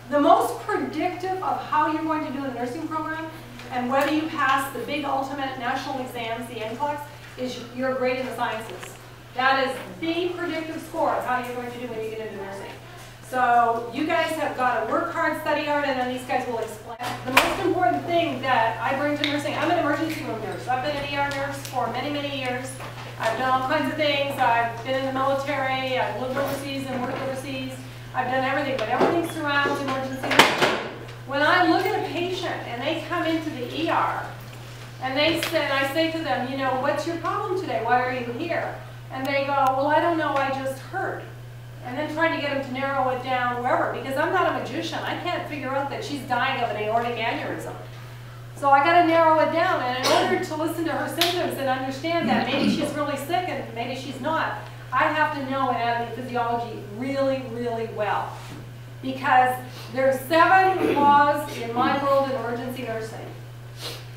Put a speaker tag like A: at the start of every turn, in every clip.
A: The most predictive of how you're going to do the nursing program and whether you pass the big ultimate national exams, the NCLEX, is your grade in the sciences. That is the predictive score of how you're going to do when you get into nursing. So you guys have got to work hard, study hard, and then these guys will explain. The most important thing that I bring to nursing, I'm an emergency room nurse. I've been an ER nurse for many, many years. I've done all kinds of things. I've been in the military. I've lived overseas and worked overseas. I've done everything, but everything surrounds emergency nursing. When I look at a patient and they come into the ER, and I say to them, you know, what's your problem today? Why are you here? And they go, well, I don't know, I just heard. And then trying to get them to narrow it down wherever, because I'm not a magician. I can't figure out that she's dying of an aortic aneurysm. So I got to narrow it down, and in order to listen to her symptoms and understand that maybe she's really sick and maybe she's not, I have to know anatomy and physiology really, really well. Because there's 7 laws in my world in emergency nursing,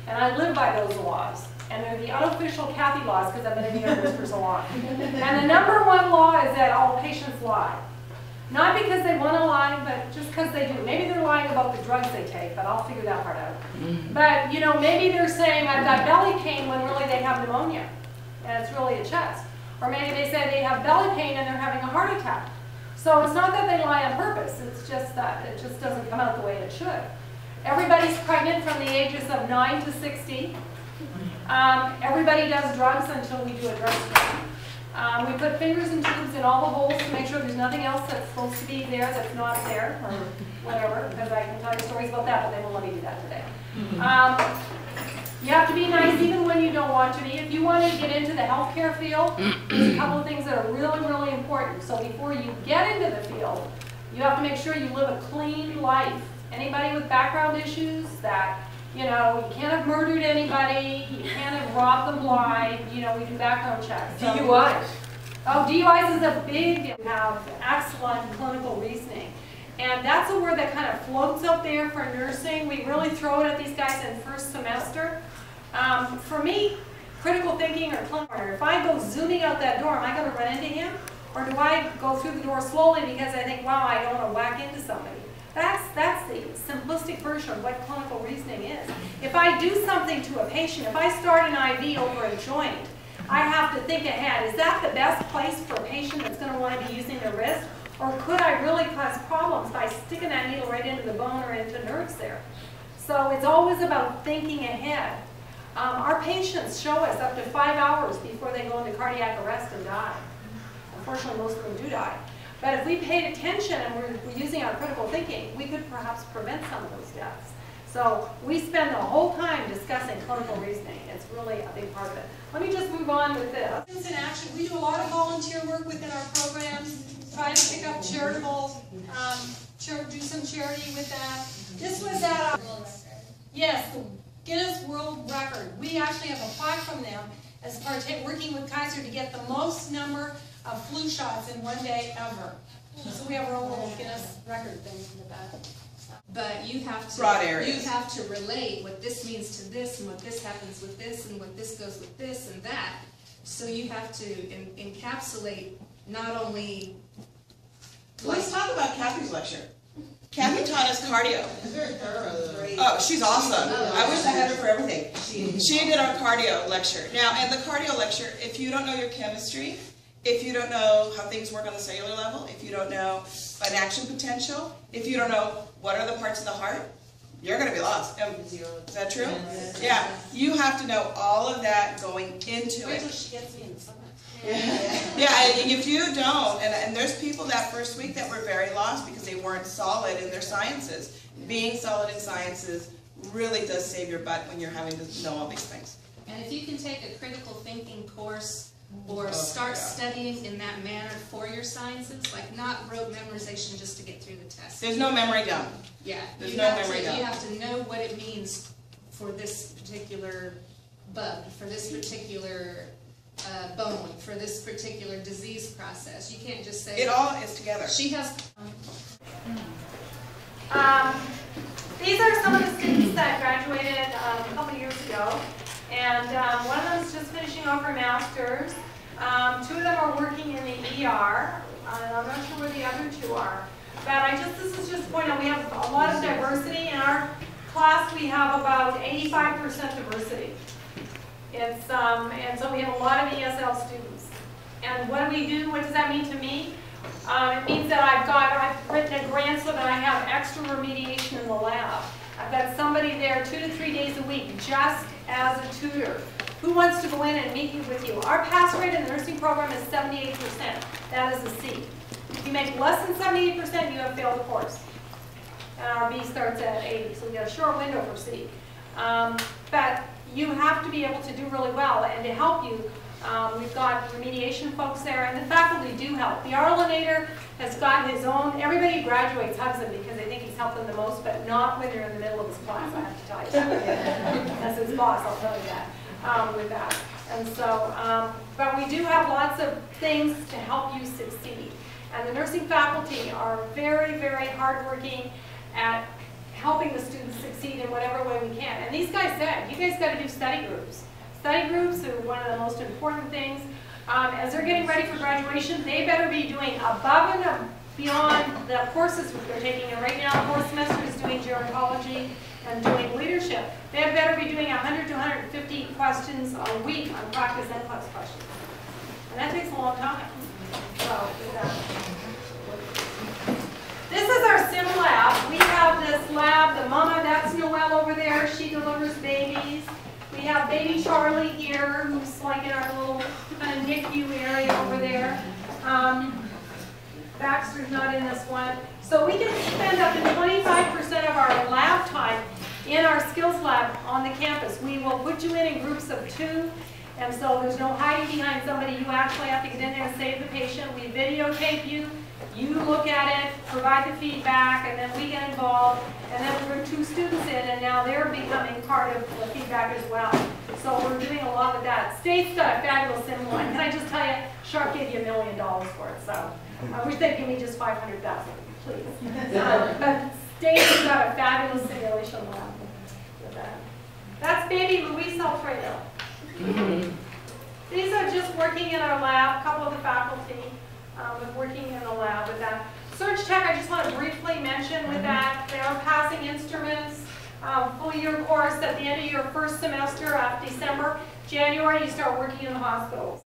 A: and I live by those laws. And they're the unofficial Kathy laws because I've been in the nurse for so long. And the number 1 law is that all patients lie. Not because they want to lie, but just because they do. Maybe they're lying about the drugs they take, but I'll figure that part out. But, you know, maybe they're saying, I've got belly pain when really they have pneumonia, and it's really a chest. Or maybe they say they have belly pain and they're having a heart attack. So it's not that they lie on purpose, it's just that it just doesn't come out the way it should. Everybody's pregnant from the ages of 9 to 60. Everybody does drugs until we do a drug screen. We put fingers and tubes in all the holes to make sure there's nothing else that's supposed to be there that's not there, or whatever, because I can tell you stories about that, but they won't let me do that today. You have to be nice even when you don't want to be. If you want to get into the healthcare field, there's a couple of things that are really, really important. So before you get into the field, you have to make sure you live a clean life. Anybody with background issues that, you know, you can't have murdered anybody, you can't have robbed them blind, you know, we do background checks. So,
B: DUIs.
A: Oh, DUIs is a big deal. We have excellent clinical reasoning. And that's a word that kind of floats out there for nursing. We really throw it at these guys in first semester. For me, critical thinking or clinical, if I go zooming out that door, am I going to run into him? Or do I go through the door slowly because I think, wow, I don't want to whack into somebody? That's the simplistic version of what clinical reasoning is. If I do something to a patient, if I start an IV over a joint, I have to think ahead. Is that the best place for a patient that's going to want to be using their wrist? Or could I really cause problems by sticking that needle right into the bone or into nerves there? So it's always about thinking ahead. Our patients show us up to 5 hours before they go into cardiac arrest and die. Unfortunately, most of them do die. But if we paid attention and we're using our critical thinking, we could perhaps prevent some of those deaths. So we spend the whole time discussing clinical reasoning. It's really a big part of it. Let me just move on with this. Students in action. We do a lot of volunteer work within our programs. Try to pick up charitable, do some charity with that. This was at yes, the Guinness World Record. We actually have applied from them as part of working with Kaiser to get the most number of flu shots in one day ever. So we have our own little Guinness record thing with that.
C: But you have to
B: broad areas.
C: You have to relate what this means to this, and what this happens with this, and what this goes with this and that. So you have to encapsulate not only.
B: Let's talk about Kathy's lecture. Kathy taught us cardio. Oh, she's awesome. I wish I had her for everything. She did our cardio lecture. Now, in the cardio lecture, if you don't know your chemistry, if you don't know how things work on the cellular level, if you don't know an action potential, if you don't know what are the parts of the heart, you're going to be lost. Is that true? Yeah. You have to know all of that going into it.
A: She gets me in the summer.
B: Yeah, if you don't, and there's people that first week that were very lost because they weren't solid in their sciences. Being solid in sciences really does save your butt when you're having to know all these things.
C: And if you can take a critical thinking course or start studying in that manner for your sciences, like not rote memorization just to get through the test.
B: There's no memory done.
C: Yeah,
B: there's no memory done.
C: You have to know what it means for this particular bug, for this particular bone, for this particular disease process. You can't just say...
B: It all is together.
C: She has...
A: These are some of the students that graduated a couple years ago. And one of them is just finishing off her master's. 2 of them are working in the ER. I'm not sure where the other 2 are. But this is just to point out, we have a class we have about 85% diversity. It's, and so we have a lot of ESL students. And what do we do? What does that mean to me? It means that I've written a grant so that I have extra remediation in the lab. I've got somebody there 2 to 3 days a week just as a tutor. Who wants to go in and meet with you? Our pass rate in the nursing program is 78%. That is a C. If you make less than 78%, you have failed the course. And our B starts at 80, so we got a short window for C. But you have to be able to do really well, and to help you, we've got remediation folks there, and the faculty do help. The RLinator has got his own, everybody who graduates hugs him because they think he's helped them the most, but not when they're in the middle of his class, I have to tell you that. As his boss, I'll tell you that, with that. And so, but we do have lots of things to help you succeed. And the nursing faculty are very, very hardworking at helping the students succeed in whatever way we can. And these guys said, you guys got to do study groups. Study groups are one of the most important things. As they're getting ready for graduation, they better be doing above and beyond the courses they're taking. And right now, the fourth semester is doing gerontology and doing leadership. They better be doing 100 to 150 questions a week on practice NCLEX questions. And that takes a long time. So, this is our sim lab. We have this lab, the mama, that's Noelle over there. She delivers babies. We have baby Charlie here, who's like in our little kind of NICU area over there. Baxter's not in this one. So we can spend up to 25% of our lab time in our skills lab on the campus. We will put you in groups of 2. And so there's no hiding behind somebody. You actually have to get in there and save the patient. We videotape you. You look at it, provide the feedback, and then we get involved. And then we bring 2 students in, and now they're becoming part of the feedback as well. So we're doing a lot with that. State's got a fabulous sim line. Can I just tell you, Sharp gave you $1 million for it. So I wish they'd give me just $500,000, please. But State's got a fabulous simulation lab with that. That's baby Luis Alfredo. These are just working in our lab, a couple of the faculty working in the lab with that. Surge Tech, I just want to briefly mention with that, they are passing instruments, full year course at the end of your first semester of December. January, you start working in the hospitals.